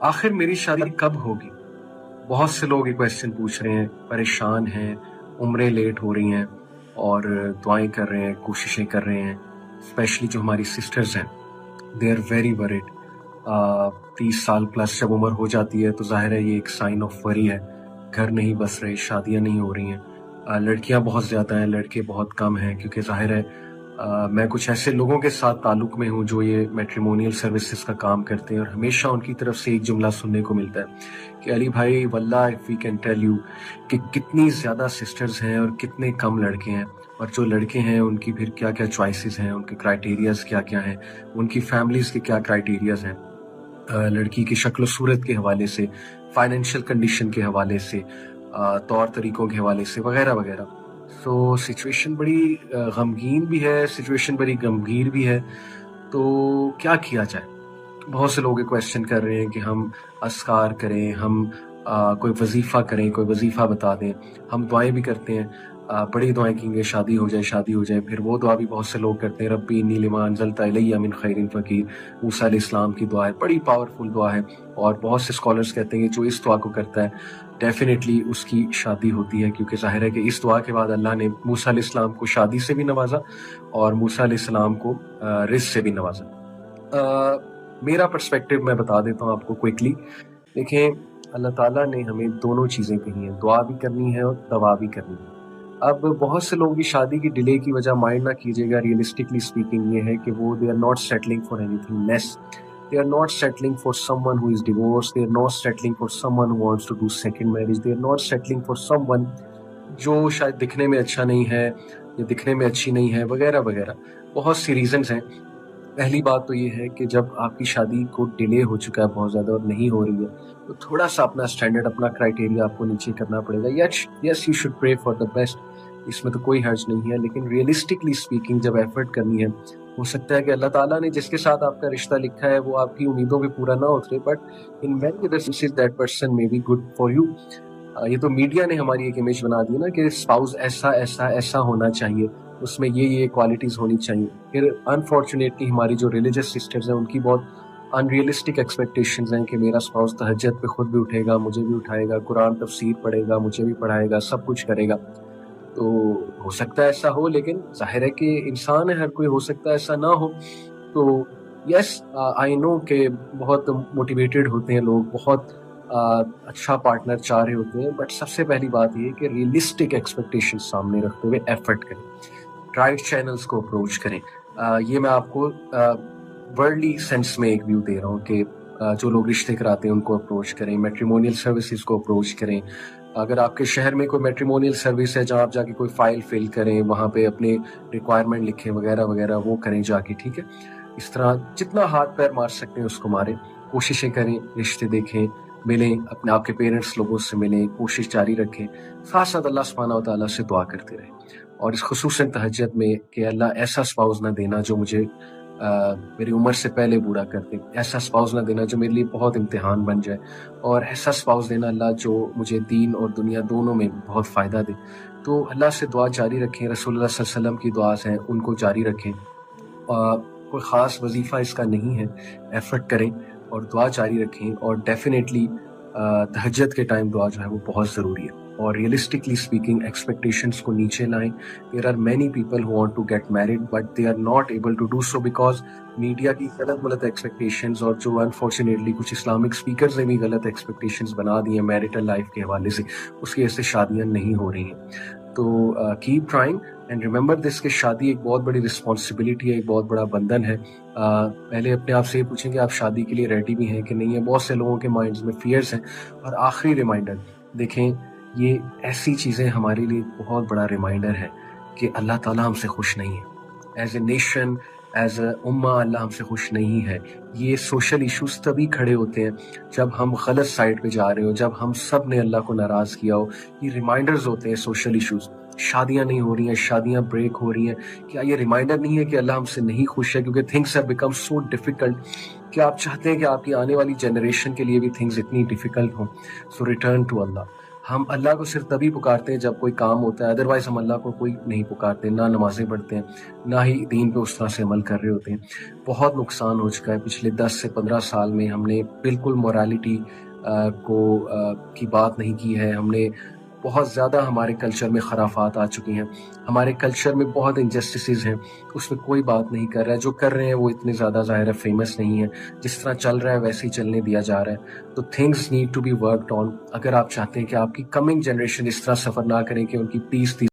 आखिर मेरी शादी कब होगी? बहुत से लोग ये क्वेश्चन पूछ रहे हैं, परेशान हैं, उम्रें लेट हो रही हैं और दुआएं कर रहे हैं, कोशिशें कर रहे हैं। स्पेशली जो हमारी सिस्टर्स हैं, दे आर वेरी वरिड। 30 साल प्लस जब उम्र हो जाती है तो जाहिर है ये एक साइन ऑफ वरी है। घर नहीं बस रहे, शादियां नहीं हो रही हैं। लड़कियां बहुत ज़्यादा हैं, लड़के बहुत कम हैं, क्योंकि जाहिर है मैं कुछ ऐसे लोगों के साथ ताल्लुक़ में हूँ जो ये मैट्रिमोनियल सर्विसेज का काम करते हैं, और हमेशा उनकी तरफ से एक जुमला सुनने को मिलता है कि अली भाई वल्लाह if we can tell you कि कितनी ज़्यादा सिस्टर्स हैं और कितने कम लड़के हैं, और जो लड़के हैं उनकी फिर क्या क्या चॉइसेस हैं, उनके क्राइटेरियाज़ क्या क्या हैं, उनकी फैमिलीज़ के क्या क्राइटेरियाज़ हैं, लड़की की शक्ल सूरत के हवाले से, फाइनेंशियल कंडीशन के हवाले से, तौर तरीक़ों के हवाले से, वगैरह वगैरह। सो सिचुएशन बड़ी गमगीन भी है, सिचुएशन बड़ी गंभीर भी है। तो क्या किया जाए? बहुत से लोग ये क्वेश्चन कर रहे हैं कि हम अस्कार करें, हम कोई वजीफ़ा करें, कोई वजीफ़ा बता दें। हम दुआएं भी करते हैं, बड़ी दुआएं कहेंगे शादी हो जाए, शादी हो जाए। फिर वो दुआ भी बहुत से लोग करते हैं, रब्बी इन्नी लिमा अंज़लता इलैया मिन खैरिन फ़कीर। मूसा अलैहिस्सलाम की दुआ है, बड़ी पावरफुल दुआ है, और बहुत से स्कॉलर्स कहते हैं कि जो इस दुआ को करता है डेफिनेटली उसकी शादी होती है, क्योंकि ज़ाहिर है कि इस दुआ के बाद अल्लाह ने मूसा अलैहिस्सलाम को शादी से भी नवाजा और मूसा अलैहिस्सलाम को रिज़्क़ से भी नवाजा। मेरा पर्सपेक्टिव मैं बता देता हूँ आपको क्विकली। देखें, अल्लाह ताला ने हमें दोनों चीज़ें कही हैं, दुआ भी करनी है और दवा भी करनी है। अब बहुत से लोगों की शादी की डिले की वजह माइंड ना कीजिएगा, रियलिस्टिकली स्पीकिंग ये है कि वो they are not settling for anything less, they are not settling for someone who is divorced, they are not settling for someone who wants to do second marriage, they are not settling for someone जो शायद दिखने में अच्छा नहीं है या दिखने में अच्छी नहीं है, वगैरह वगैरह। बहुत सी रीजंस हैं। पहली बात तो ये है कि जब आपकी शादी को डिले हो चुका है बहुत ज़्यादा और नहीं हो रही है, तो थोड़ा सा अपना स्टैंडर्ड, अपना क्राइटेरिया आपको नीचे करना पड़ेगा। Yes you should pray for the best, इसमें तो कोई हर्ज नहीं है, लेकिन रियलिस्टिकली स्पीकिंग जब एफर्ट करनी है, हो सकता है कि अल्लाह ताला ने जिसके साथ आपका रिश्ता लिखा है वो आपकी उम्मीदों पे पूरा ना उतरे, but in many other cases that person may be good for you. ये तो मीडिया ने हमारी एक इमेज बना दी ना कि स्पाउस ऐसा ऐसा ऐसा होना चाहिए, उसमें ये क्वालिटीज़ होनी चाहिए। फिर अनफॉर्चुनेटली हमारी जो रिलीजियस सिस्टर्स हैं उनकी बहुत अनरियलिस्टिक एक्सपेक्टेशंस हैं कि मेरा स्पाउस तहज्जुद पे खुद भी उठेगा, मुझे भी उठाएगा, कुरान तफसीर पढ़ेगा, मुझे भी पढ़ाएगा, सब कुछ करेगा। तो हो सकता है ऐसा हो, लेकिन जाहिर है कि इंसान है, हर कोई, हो सकता है ऐसा ना हो। तो यस, आई नो कि बहुत मोटिवेटेड होते हैं लोग, बहुत अच्छा पार्टनर चाह रहे होते हैं, बट सबसे पहली बात ये कि रियलिस्टिक एक्सपेक्टेशन सामने रखते हुए एफर्ट करें, राइट चैनल्स को अप्रोच करें। ये मैं आपको वर्ल्डली सेंस में एक व्यू दे रहा हूँ कि जो लोग रिश्ते कराते हैं उनको अप्रोच करें, मैट्रिमोनियल सर्विसेज को अप्रोच करें। अगर आपके शहर में कोई मैट्रिमोनियल सर्विस है जहाँ आप जाके कोई फाइल फिल करें, वहाँ पे अपने रिक्वायरमेंट लिखें, वगैरह वगैरह, वो करें जाके, ठीक है। इस तरह जितना हाथ पैर मार सकते हैं उसको मारें, कोशिशें करें, रिश्ते देखें, मिलें, अपने आपके पेरेंट्स लोगों से मिलें, कोशिश जारी रखें, साथ साथ अल्लाह सुब्हानहू व तआला से दुआ करते रहें, और इस खुसूसन तहज्जुद में कि अल्लाह ऐसा स्पाउस ना देना जो मुझे मेरी उम्र से पहले बूढ़ा कर दे, ऐसा स्पाउस ना देना जो मेरे लिए बहुत इम्तिहान बन जाए, और ऐसा स्पाउस देना अल्लाह जो मुझे दीन और दुनिया दोनों में बहुत फ़ायदा दे। तो अल्लाह से दुआ जारी रखें, रसूलुल्लाह सल्लल्लाहु अलैहि वसल्लम की दुआस हैं उनको जारी रखें। कोई ख़ास वजीफ़ा इसका नहीं है, एफ़र्ट करें और दुआ जारी रखें, और डेफिनेटली तहज्जुद के टाइम दुआ जो है वो बहुत ज़रूरी है। और रियलिस्टिकली स्पीकिंग एक्सपेक्टेशंस को नीचे लाएं। There are many people who want to get married but they are not able to do so because media की गलत एक्सपेक्टेशंस, और जो अनफॉर्चुनेटली कुछ इस्लामिक स्पीकर्स ने भी गलत एक्सपेक्टेशंस बना दी हैं मैरिटल लाइफ के हवाले से, उसकी वजह से शादियाँ नहीं हो रही हैं। तो keep trying and remember this कि शादी एक बहुत बड़ी रिस्पॉन्सिबिलिटी है, एक बहुत बड़ा बंधन है। पहले अपने आप से ये पूछें कि आप शादी के लिए रेडी भी हैं कि नहीं है। बहुत से लोगों के माइंड्स में फियर्स हैं। और आखिरी रिमाइंडर देखें, ये ऐसी चीज़ें हमारे लिए बहुत बड़ा रिमाइंडर है कि अल्लाह ताला हमसे खुश नहीं है। As a nation, as a उम्मा अल्लाह हमसे खुश नहीं है। ये सोशल इश्यूज तभी खड़े होते हैं जब हम गलत साइड पे जा रहे हो, जब हम सब ने अल्लाह को नाराज़ किया हो। ये रिमाइंडर्स होते हैं सोशल इश्यूज। शादियां नहीं हो रही हैं, शादियां ब्रेक हो रही हैं, क्या ये रिमाइंडर नहीं है कि अल्लाह हमसे नहीं खुश है? क्योंकि things have become so difficult कि आप चाहते हैं कि आपकी आने वाली जनरेशन के लिए भी थिंग्स इतनी डिफिकल्ट हों। सो रिटर्न टू अल्लाह। ہم اللہ کو صرف تبھی پکارتے ہیں جب کوئی کام ہوتا ہے، ادروائز ہم اللہ کو کوئی نہیں پکارتے، نہ نمازیں پڑھتے ہیں، نہ ہی دین پہ اس طرح سے عمل کر رہے ہوتے ہیں۔ بہت نقصان ہو چکا ہے پچھلے 10 سے 15 سال میں، ہم نے بالکل مورالٹی کی بات نہیں کی ہے، ہم نے بہت زیادہ ہمارے کلچر میں خرافات آ چکی ہیں، ہمارے کلچر میں بہت انجسٹسز ہیں، اس میں کوئی بات نہیں کر رہا ہے، جو کر رہے ہیں وہ اتنے زیادہ ظاہر ہے فیمس نہیں ہے، جس طرح چل رہا ہے ویسے ہی چلنے دیا جا رہا ہے۔ تو things need to be worked on. اگر آپ چاہتے ہیں کہ آپ کی کمنگ جنریشن اس طرح سفر نہ کریں کہ ان کی 30